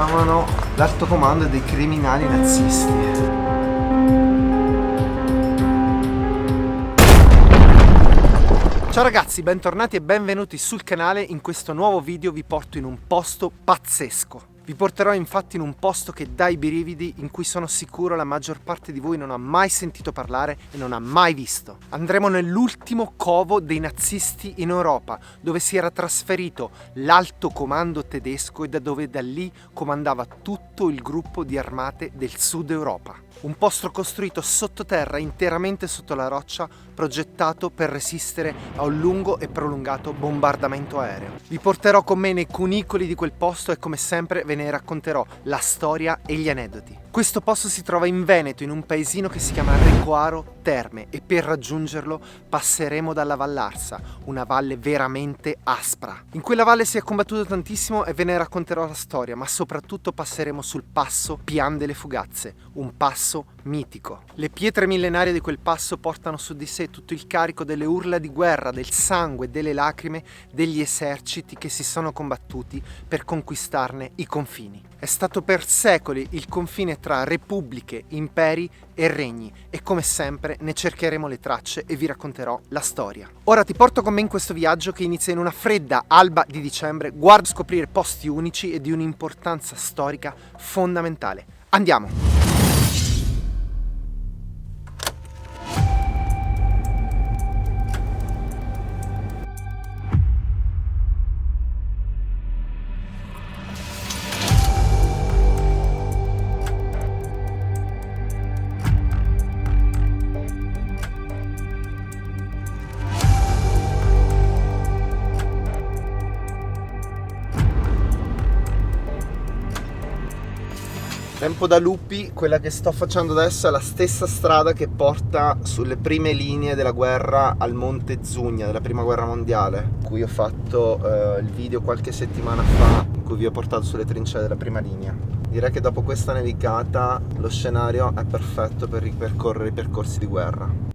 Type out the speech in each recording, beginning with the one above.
chiamano l'alto comando dei criminali nazisti. Ciao ragazzi, bentornati e benvenuti sul canale. In questo nuovo video vi porto in un posto pazzesco. Vi porterò infatti in un posto che dà i brividi, in cui sono sicuro la maggior parte di voi non ha mai sentito parlare e non ha mai visto. Andremo nell'ultimo covo dei nazisti in Europa, dove si era trasferito l'alto comando tedesco e da lì comandava tutto il gruppo di armate del sud Europa. Un posto costruito sottoterra, interamente sotto la roccia, progettato per resistere a un lungo e prolungato bombardamento aereo. Vi porterò con me nei cunicoli di quel posto e come sempre ve ne racconterò la storia e gli aneddoti. Questo posto si trova in Veneto, in un paesino che si chiama Recoaro Terme, e per raggiungerlo passeremo dalla Vallarsa, una valle veramente aspra. In quella valle si è combattuto tantissimo e ve ne racconterò la storia, ma soprattutto passeremo sul passo Pian delle Fugazze, un passo mitico. Le pietre millenarie di quel passo portano su di sé tutto il carico delle urla di guerra, del sangue e delle lacrime degli eserciti che si sono combattuti per conquistarne i confini. È stato per secoli il confine tra repubbliche, imperi e regni, e come sempre ne cercheremo le tracce e vi racconterò la storia. Ora ti porto con me in questo viaggio che inizia in una fredda alba di dicembre. Guarda a scoprire posti unici e di un'importanza storica fondamentale. Andiamo! Tempo da lupi, quella che sto facendo adesso è la stessa strada che porta sulle prime linee della guerra al Monte Zugna, della prima guerra mondiale, in cui ho fatto il video qualche settimana fa, in cui vi ho portato sulle trincee della prima linea. Direi che dopo questa nevicata lo scenario è perfetto per ripercorrere i percorsi di guerra.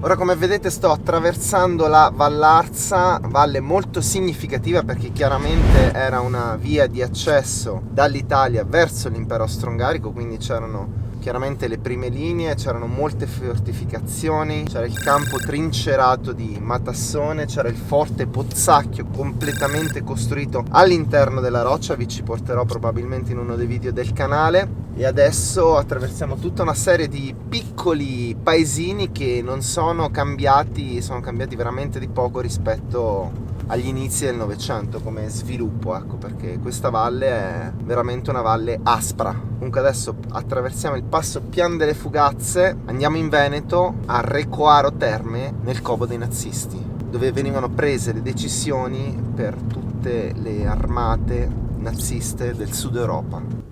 Ora, come vedete, sto attraversando la Vallarsa, valle molto significativa perché chiaramente era una via di accesso dall'Italia verso l'impero austro-ungarico, quindi c'erano chiaramente le prime linee, c'erano molte fortificazioni, c'era il campo trincerato di Matassone, c'era il forte Pozzacchio completamente costruito all'interno della roccia. Vi ci porterò probabilmente in uno dei video del canale. E adesso attraversiamo tutta una serie di piccoli paesini che non sono cambiati, sono cambiati veramente di poco rispetto agli inizi del Novecento come sviluppo, ecco, perché questa valle è veramente una valle aspra. Comunque adesso attraversiamo il passo Pian delle Fugazze, andiamo in Veneto a Recoaro Terme, nel covo dei nazisti, dove venivano prese le decisioni per tutte le armate naziste del sud Europa.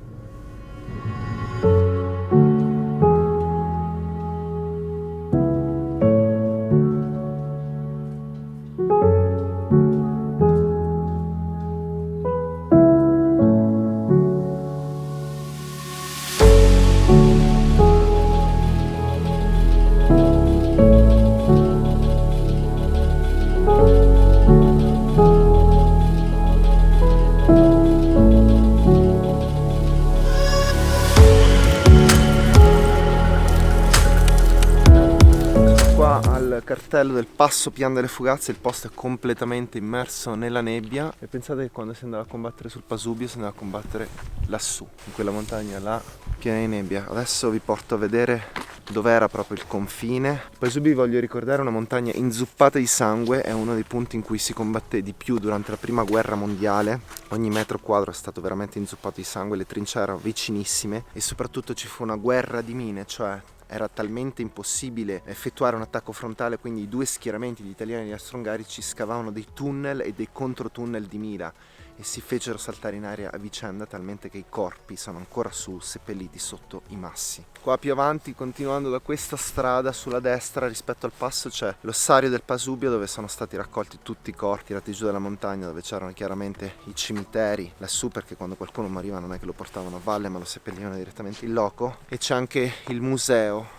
Cartello del passo Pian delle Fugazze, il posto è completamente immerso nella nebbia e pensate che quando si andava a combattere sul Pasubio si andava a combattere lassù, in quella montagna là piena di nebbia. Adesso vi porto a vedere dov'era proprio il confine. Pasubio, vi voglio ricordare, è una montagna inzuppata di sangue, è uno dei punti in cui si combatté di più durante la prima guerra mondiale. Ogni metro quadro è stato veramente inzuppato di sangue, le trincee erano vicinissime e soprattutto ci fu una guerra di mine, cioè era talmente impossibile effettuare un attacco frontale, quindi i due schieramenti, gli italiani e gli austro-ungarici, scavavano dei tunnel e dei controtunnel di mira e si fecero saltare in aria a vicenda, talmente che i corpi sono ancora su, seppelliti sotto i massi. Qua più avanti, continuando da questa strada sulla destra rispetto al passo, c'è l'ossario del Pasubio, dove sono stati raccolti tutti i corpi tirati giù dalla montagna, dove c'erano chiaramente i cimiteri lassù, perché quando qualcuno moriva non è che lo portavano a valle ma lo seppellivano direttamente in loco. E c'è anche il museo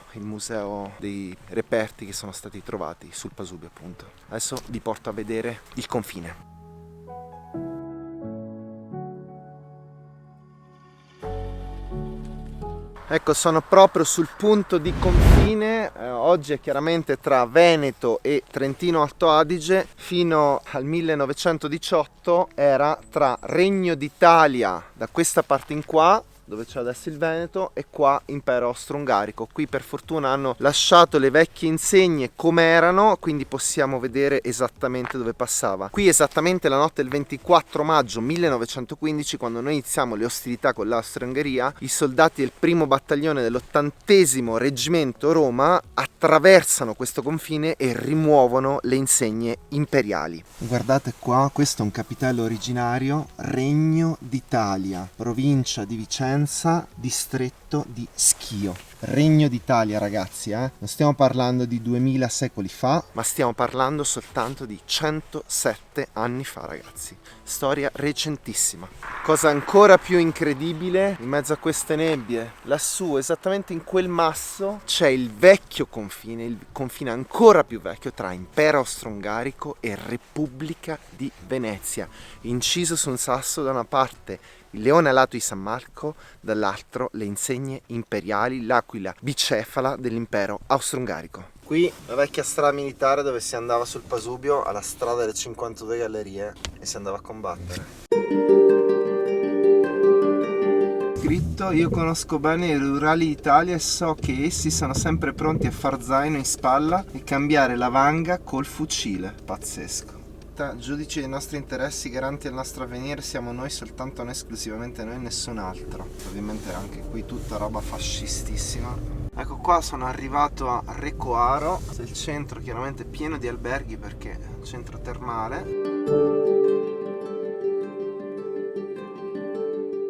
dei reperti che sono stati trovati sul Pasubio, appunto. Adesso vi porto a vedere il confine. Ecco, sono proprio sul punto di confine. Oggi è chiaramente tra Veneto e Trentino Alto Adige. Fino al 1918 era tra Regno d'Italia da questa parte in qua, dove c'è adesso il Veneto, e qua Impero Austro-Ungarico. Qui per fortuna hanno lasciato le vecchie insegne come erano, quindi possiamo vedere esattamente dove passava. Qui esattamente la notte del 24 maggio 1915, quando noi iniziamo le ostilità con l'Austria-Ungheria, i soldati del primo battaglione dell'80° Reggimento Roma attraversano questo confine e rimuovono le insegne imperiali. Guardate qua, questo è un capitello originario, Regno d'Italia, provincia di Vicenza, distretto di Schio. Regno d'Italia, ragazzi, non stiamo parlando di 2000 secoli fa, ma stiamo parlando soltanto di 107 anni fa, ragazzi. Storia recentissima. Cosa ancora più incredibile, in mezzo a queste nebbie, lassù, esattamente in quel masso, c'è il vecchio confine, il confine ancora più vecchio tra Impero Austro-Ungarico e Repubblica di Venezia, inciso su un sasso da una parte il leone alato di San Marco, dall'altro le insegne imperiali, l'aquila bicefala dell'impero austro-ungarico. Qui la vecchia strada militare dove si andava sul Pasubio, alla strada delle 52 gallerie, e si andava a combattere. Scritto: io conosco bene i rurali d'Italia e so che essi sono sempre pronti a far zaino in spalla e cambiare la vanga col fucile. Pazzesco. Giudici dei nostri interessi, garanti del nostro avvenire, siamo noi, soltanto noi, esclusivamente noi, nessun altro. Ovviamente anche qui tutta roba fascistissima. Ecco qua, sono arrivato a Recoaro, il centro chiaramente pieno di alberghi perché è un centro termale.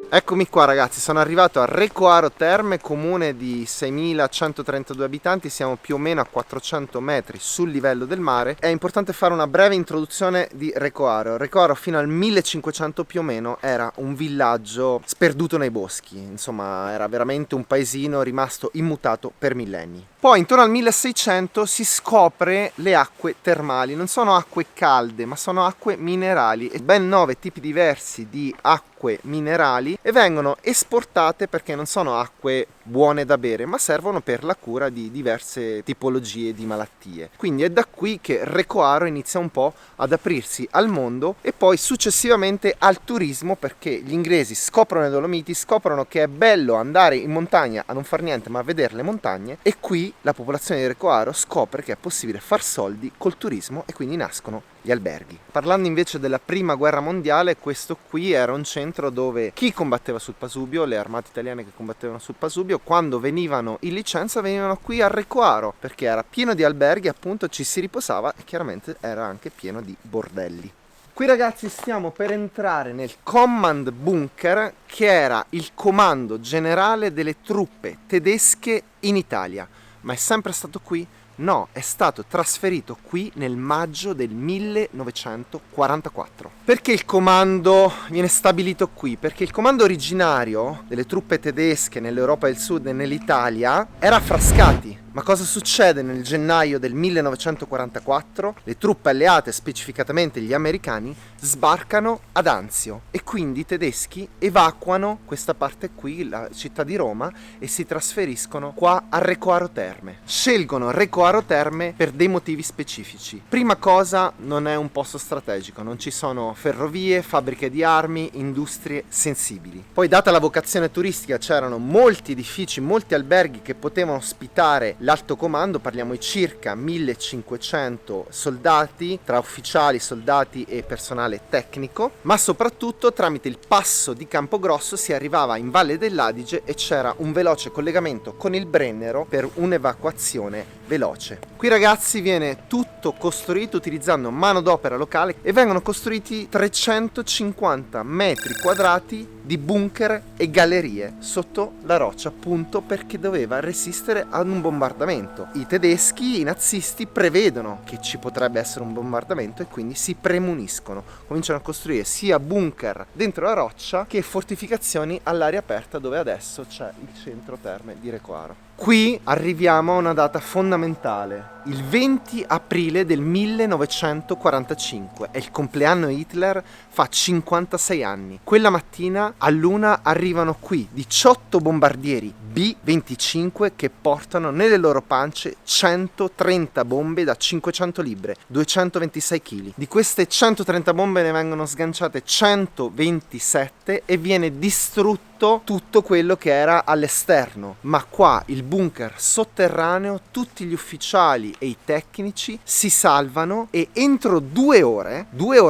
Eccomi qua, ragazzi, sono arrivato a Recoaro Terme, comune di 6.132 abitanti, siamo più o meno a 400 metri sul livello del mare. È importante fare una breve introduzione di Recoaro. Recoaro fino al 1500 più o meno era un villaggio sperduto nei boschi, insomma era veramente un paesino rimasto immutato per millenni. Poi intorno al 1600 si scopre le acque termali, non sono acque calde ma sono acque minerali, e ben 9 tipi diversi di acque minerali, e vengono esportate perché non sono acque buone da bere ma servono per la cura di diverse tipologie di malattie. Quindi è da qui che Recoaro inizia un po' ad aprirsi al mondo e poi successivamente al turismo, perché gli inglesi scoprono le Dolomiti, scoprono che è bello andare in montagna a non far niente ma a vedere le montagne, e qui la popolazione di Recoaro scopre che è possibile far soldi col turismo e quindi nascono gli alberghi. Parlando invece della prima guerra mondiale, questo qui era un centro dove chi combatteva sul Pasubio, le armate italiane che combattevano sul Pasubio, quando venivano in licenza venivano qui a Recoaro perché era pieno di alberghi, appunto ci si riposava, e chiaramente era anche pieno di bordelli. Qui, ragazzi, stiamo per entrare nel Command Bunker, che era il comando generale delle truppe tedesche in Italia. Ma è sempre stato qui? No, è stato trasferito qui nel maggio del 1944. Perché il comando viene stabilito qui? Perché il comando originario delle truppe tedesche nell'Europa del Sud e nell'Italia era a Frascati. Ma cosa succede nel gennaio del 1944? Le truppe alleate, specificatamente gli americani, sbarcano ad Anzio e quindi i tedeschi evacuano questa parte qui, la città di Roma, e si trasferiscono qua a Recoaro Terme. Scelgono Recoaro Terme per dei motivi specifici. Prima cosa, non è un posto strategico, non ci sono ferrovie, fabbriche di armi, industrie sensibili. Poi, data la vocazione turistica, c'erano molti edifici, molti alberghi che potevano ospitare l'alto comando, parliamo di circa 1500 soldati, tra ufficiali, soldati e personale tecnico, ma soprattutto tramite il passo di Campogrosso si arrivava in Valle dell'Adige e c'era un veloce collegamento con il Brennero per un'evacuazione veloce. Qui ragazzi viene tutto costruito utilizzando manodopera locale e vengono costruiti 350 metri quadrati di bunker e gallerie sotto la roccia, appunto perché doveva resistere ad un bombardamento. I tedeschi, i nazisti prevedono che ci potrebbe essere un bombardamento e quindi si premuniscono, cominciano a costruire sia bunker dentro la roccia che fortificazioni all'aria aperta, dove adesso c'è il centro terme di Recoaro. Qui arriviamo a una data fondamentale, il 20 aprile del 1945, è il compleanno Hitler, fa 56 anni. Quella mattina all'1 arrivano qui 18 bombardieri B-25 che portano nelle loro pance 130 bombe da 500 libre, 226 kg. Di queste 130 bombe ne vengono sganciate 127 e viene distrutto tutto quello che era all'esterno, ma qua il bunker sotterraneo, tutti gli ufficiali e i tecnici si salvano e entro 2 ore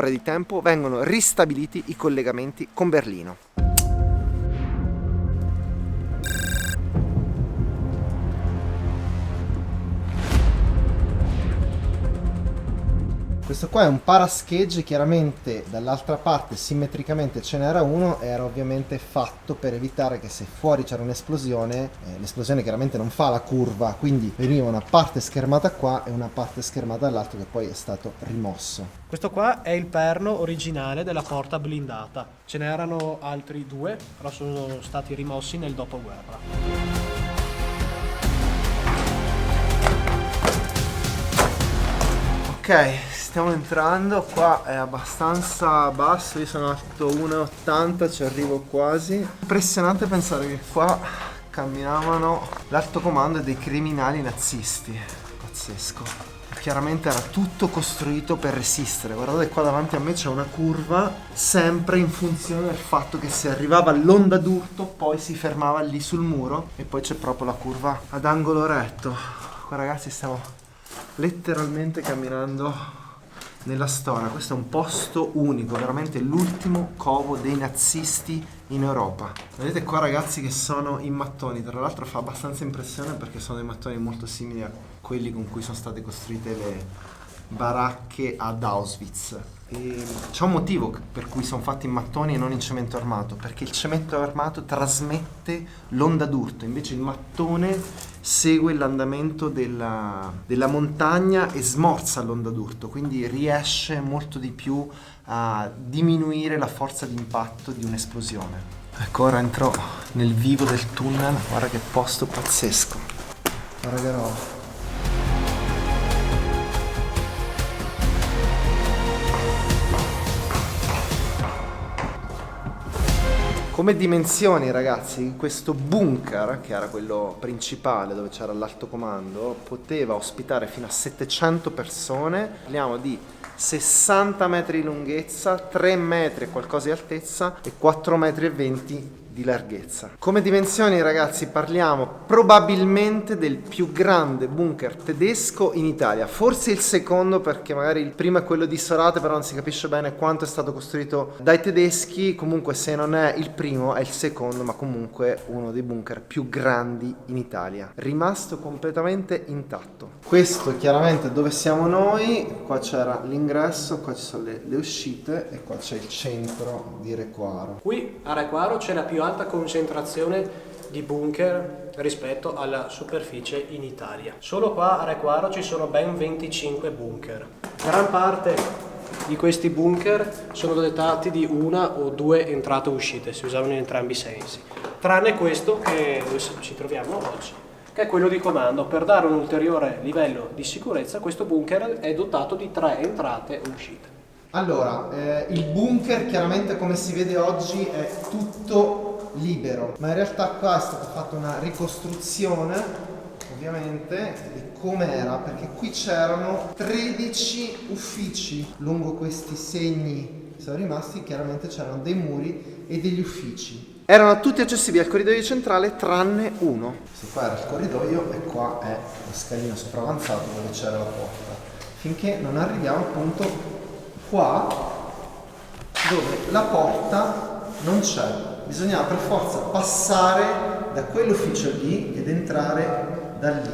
di tempo vengono ristabiliti i collegamenti con Berlino. Questo qua è un paraschegge, chiaramente dall'altra parte simmetricamente ce n'era uno, era ovviamente fatto per evitare che se fuori c'era un'esplosione, l'esplosione chiaramente non fa la curva, quindi veniva una parte schermata qua e una parte schermata dall'altro, che poi è stato rimosso. Questo qua è il perno originale della porta blindata, ce n'erano altri 2, però sono stati rimossi nel dopoguerra. Ok, stiamo entrando, qua è abbastanza basso, io sono alto 1,80, ci arrivo quasi. Impressionante pensare che qua camminavano l'alto comando dei criminali nazisti, pazzesco. Chiaramente era tutto costruito per resistere, guardate qua davanti a me c'è una curva, sempre in funzione del fatto che se arrivava l'onda d'urto poi si fermava lì sul muro e poi c'è proprio la curva ad angolo retto. Qua ragazzi stiamo letteralmente camminando nella storia, questo è un posto unico, veramente l'ultimo covo dei nazisti in Europa. Vedete qua ragazzi che sono i mattoni, tra l'altro fa abbastanza impressione perché sono dei mattoni molto simili a quelli con cui sono state costruite le baracche ad Auschwitz. E c'è un motivo per cui sono fatti in mattoni e non in cemento armato, perché il cemento armato trasmette l'onda d'urto, invece il mattone segue l'andamento della montagna e smorza l'onda d'urto, quindi riesce molto di più a diminuire la forza di impatto di un'esplosione. Ecco, ora entro nel vivo del tunnel, guarda che posto pazzesco, guarda che roba. Come dimensioni ragazzi, questo bunker, che era quello principale dove c'era l'alto comando, poteva ospitare fino a 700 persone, parliamo di 60 metri di lunghezza, 3 metri e qualcosa di altezza e 4 metri e 20 di larghezza. Come dimensioni ragazzi parliamo probabilmente del più grande bunker tedesco in Italia, forse il secondo perché magari il primo è quello di Sorate, però non si capisce bene quanto è stato costruito dai tedeschi, comunque se non è il primo è il secondo, ma comunque uno dei bunker più grandi in Italia, rimasto completamente intatto. Questo è chiaramente dove siamo noi, qua c'era l'ingresso, qua ci sono le uscite e qua c'è il centro di Recoaro. Qui a Recoaro c'è la più alta concentrazione di bunker rispetto alla superficie in Italia. Solo qua a Recoaro ci sono ben 25 bunker. Gran parte di questi bunker sono dotati di una o due entrate e uscite, si usavano in entrambi i sensi, tranne questo che dove ci troviamo oggi, che è quello di comando. Per dare un ulteriore livello di sicurezza questo bunker è dotato di 3 entrate e uscite. Allora, il bunker chiaramente come si vede oggi è tutto libero, ma in realtà qua è stata fatta una ricostruzione ovviamente di come era, perché qui c'erano 13 uffici lungo questi segni che sono rimasti, chiaramente c'erano dei muri e degli uffici. Erano tutti accessibili al corridoio centrale tranne uno. Questo qua era il corridoio e qua è lo scalino sopravanzato dove c'era la porta, finché non arriviamo appunto qua dove la porta non c'è, bisognava per forza passare da quell'ufficio lì ed entrare da lì.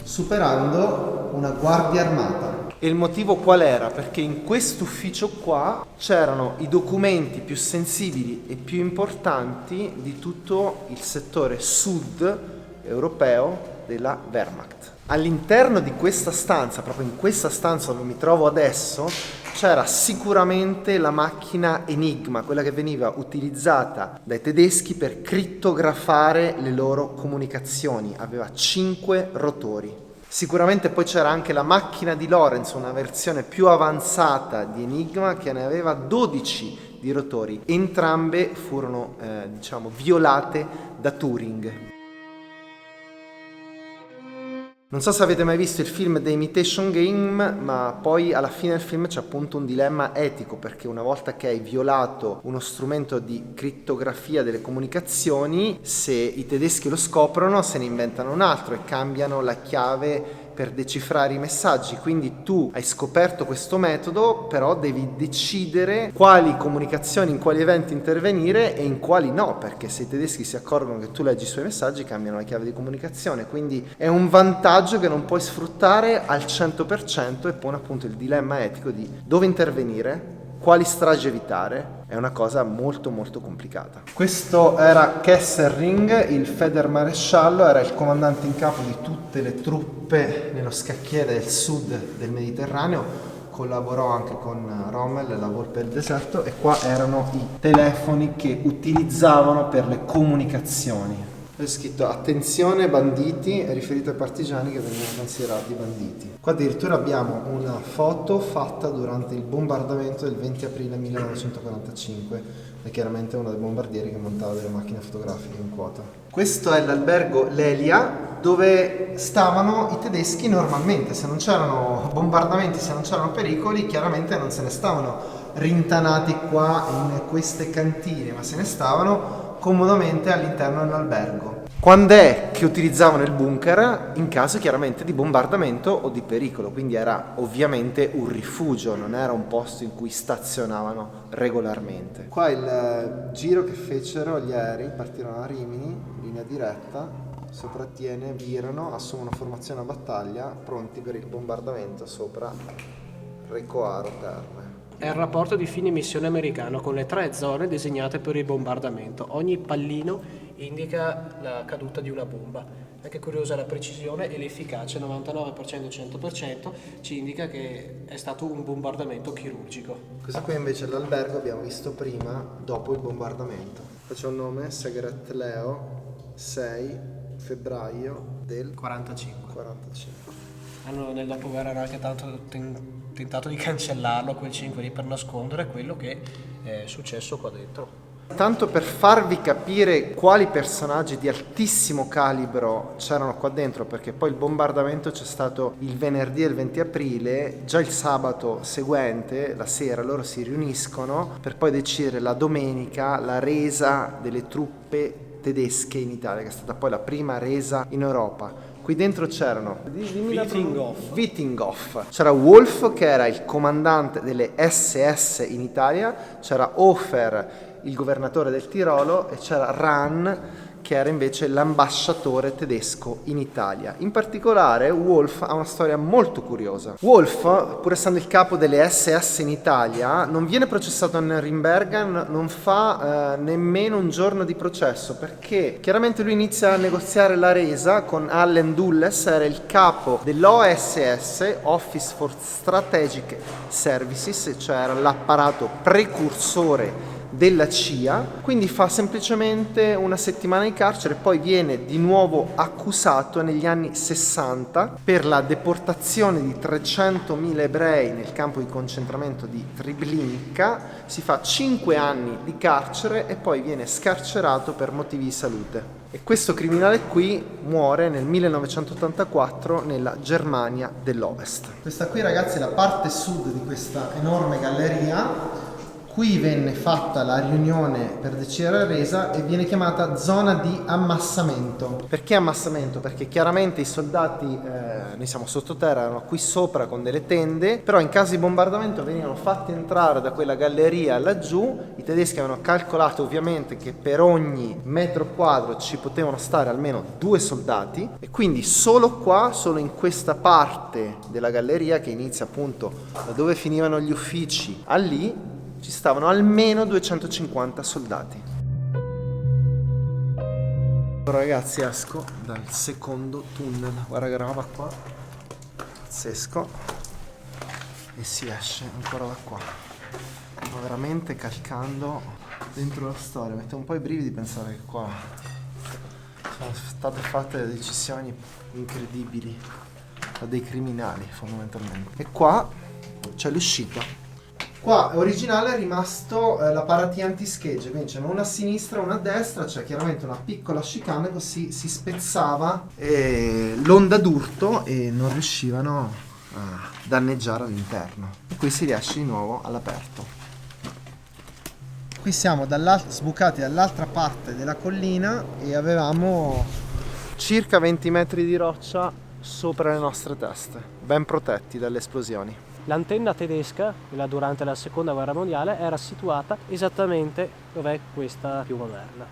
superando una guardia armata. E il motivo qual era? Perché in quest'ufficio qua c'erano i documenti più sensibili e più importanti di tutto il settore sud europeo della Wehrmacht. All'interno di questa stanza, proprio in questa stanza dove mi trovo adesso, c'era sicuramente la macchina Enigma, quella che veniva utilizzata dai tedeschi per crittografare le loro comunicazioni. Aveva 5 rotori. Sicuramente poi c'era anche la macchina di Lorenz, una versione più avanzata di Enigma che ne aveva 12 di rotori. Entrambe furono violate da Turing. Non so se avete mai visto il film The Imitation Game, ma poi alla fine del film c'è appunto un dilemma etico, perché una volta che hai violato uno strumento di crittografia delle comunicazioni, se i tedeschi lo scoprono se ne inventano un altro e cambiano la chiave per decifrare i messaggi. Quindi tu hai scoperto questo metodo, però devi decidere quali comunicazioni, in quali eventi intervenire e in quali no, perché se i tedeschi si accorgono che tu leggi i suoi messaggi cambiano la chiave di comunicazione. Quindi è un vantaggio che non puoi sfruttare al 100% e pone appunto il dilemma etico di dove intervenire, quali stragi evitare. È una cosa molto molto complicata. Questo era Kesselring, il Feldmaresciallo, era il comandante in capo di tutte le truppe nello scacchiere del sud del Mediterraneo, collaborò anche con Rommel, la Volpe del deserto, e qua erano i telefoni che utilizzavano per le comunicazioni. È scritto attenzione banditi, è riferito ai partigiani che venivano considerati banditi. Qua addirittura abbiamo una foto fatta durante il bombardamento del 20 aprile 1945, è chiaramente uno dei bombardieri che montava delle macchine fotografiche in quota. Questo è l'albergo Lelia, dove stavano i tedeschi normalmente. Se non c'erano bombardamenti, se non c'erano pericoli, chiaramente non se ne stavano rintanati qua in queste cantine, ma se ne stavano comodamente all'interno dell'albergo. Quando è che utilizzavano il bunker? In caso chiaramente di bombardamento o di pericolo, quindi era ovviamente un rifugio, non era un posto in cui stazionavano regolarmente. Qua il giro che fecero gli aerei, partirono a Rimini, in linea diretta, soprattiene, virano, assumono formazione a battaglia, pronti per il bombardamento sopra Recoaro Terme. È il rapporto di fine missione americano con le 3 zone designate per il bombardamento. Ogni pallino indica la caduta di una bomba. Anche curiosa la precisione e l'efficacia, 99%-100%, ci indica che è stato un bombardamento chirurgico. Questo qui invece è l'albergo, abbiamo visto prima, dopo il bombardamento. Qua c'è un nome, Segret Leo, 6 febbraio del 45. Hanno Nel dopoguerra hanno anche tanto tentato di cancellarlo quel 5 lì per nascondere quello che è successo qua dentro. Tanto per farvi capire quali personaggi di altissimo calibro c'erano qua dentro, perché poi il bombardamento c'è stato il venerdì e il 20 aprile, già il sabato seguente, la sera, loro si riuniscono per poi decidere la domenica la resa delle truppe tedesche in Italia, che è stata poi la prima resa in Europa. Qui dentro c'erano Wittinghoff, c'era Wolf che era il comandante delle SS in Italia, c'era Hofer il governatore del Tirolo e c'era Rahn che era invece l'ambasciatore tedesco in Italia. In particolare Wolf ha una storia molto curiosa. Wolf, pur essendo il capo delle SS in Italia, non viene processato a Norimberga, non fa nemmeno un giorno di processo, perché chiaramente lui inizia a negoziare la resa con Allen Dulles, era il capo dell'OSS, Office for Strategic Services, cioè era l'apparato precursore della CIA, quindi fa semplicemente una settimana in carcere, poi viene di nuovo accusato negli anni 60 per la deportazione di 300.000 ebrei nel campo di concentramento di Treblinka, si fa 5 anni di carcere e poi viene scarcerato per motivi di salute. E questo criminale qui muore nel 1984 nella Germania dell'Ovest. Questa qui, ragazzi, è la parte sud di questa enorme galleria. Qui venne fatta la riunione per decidere la resa e viene chiamata zona di ammassamento. Perché ammassamento? Perché chiaramente i soldati, noi siamo sottoterra, erano qui sopra con delle tende, però in caso di bombardamento venivano fatti entrare da quella galleria laggiù. I tedeschi avevano calcolato ovviamente che per ogni metro quadro ci potevano stare almeno 2 soldati, e quindi solo qua, solo in questa parte della galleria che inizia appunto da dove finivano gli uffici a lì, ci stavano almeno 250 soldati. Ora ragazzi esco dal secondo tunnel, guarda che roba qua, pazzesco, e si esce ancora da qua. Sto veramente calcando dentro la storia, mette un po' i brividi pensare che qua sono state fatte delle decisioni incredibili da dei criminali fondamentalmente. E qua c'è l'uscita. Qua originale è rimasto la paratia antischegge, quindi c'è una a sinistra e una a destra, c'è chiaramente una piccola chicane, così si spezzava l'onda d'urto e non riuscivano a danneggiare all'interno. E qui si riesce di nuovo all'aperto. Qui siamo sbucati dall'altra parte della collina e avevamo circa 20 metri di roccia sopra le nostre teste, ben protetti dalle esplosioni. L'antenna tedesca, quella durante la seconda guerra mondiale, era situata esattamente dove è questa più moderna.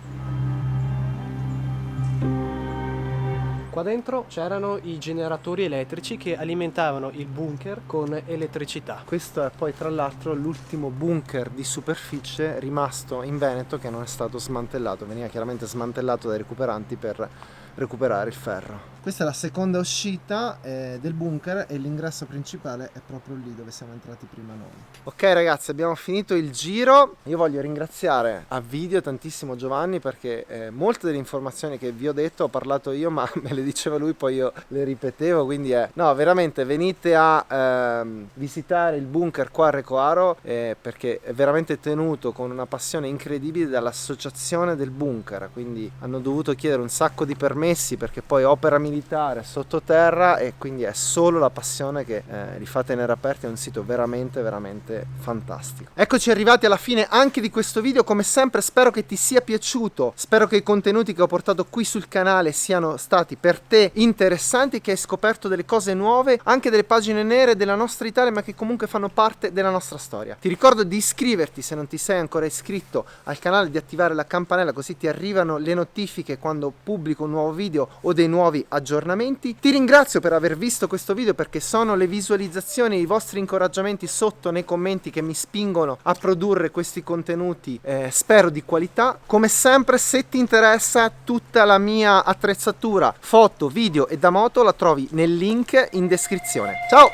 Qua dentro c'erano i generatori elettrici che alimentavano il bunker con elettricità. Questo è poi tra l'altro l'ultimo bunker di superficie rimasto in Veneto che non è stato smantellato, veniva chiaramente smantellato dai recuperanti per recuperare il ferro. Questa è la seconda uscita del bunker e l'ingresso principale è proprio lì dove siamo entrati prima noi. Ok ragazzi, abbiamo finito il giro. Io voglio ringraziare a video tantissimo Giovanni perché molte delle informazioni che vi ho detto ho parlato io, ma me le diceva lui, poi io le ripetevo, quindi no, veramente venite a visitare il bunker qua a Recoaro perché è veramente tenuto con una passione incredibile dall'associazione del bunker, quindi hanno dovuto chiedere un sacco di permessi perché poi opera militare sottoterra, e quindi è solo la passione che li fa tenere aperti. È un sito veramente veramente fantastico. Eccoci arrivati alla fine anche di questo video. Come sempre spero che ti sia piaciuto, spero che i contenuti che ho portato qui sul canale siano stati per te interessanti, che hai scoperto delle cose nuove, anche delle pagine nere della nostra Italia, ma che comunque fanno parte della nostra storia. Ti ricordo di iscriverti se non ti sei ancora iscritto al canale, di attivare la campanella così ti arrivano le notifiche quando pubblico un nuovo video o dei nuovi aggiornamenti. Ti ringrazio per aver visto questo video perché sono le visualizzazioni e i vostri incoraggiamenti sotto nei commenti che mi spingono a produrre questi contenuti, spero di qualità. Come sempre, se ti interessa tutta la mia attrezzatura, foto, video e da moto, la trovi nel link in descrizione. Ciao!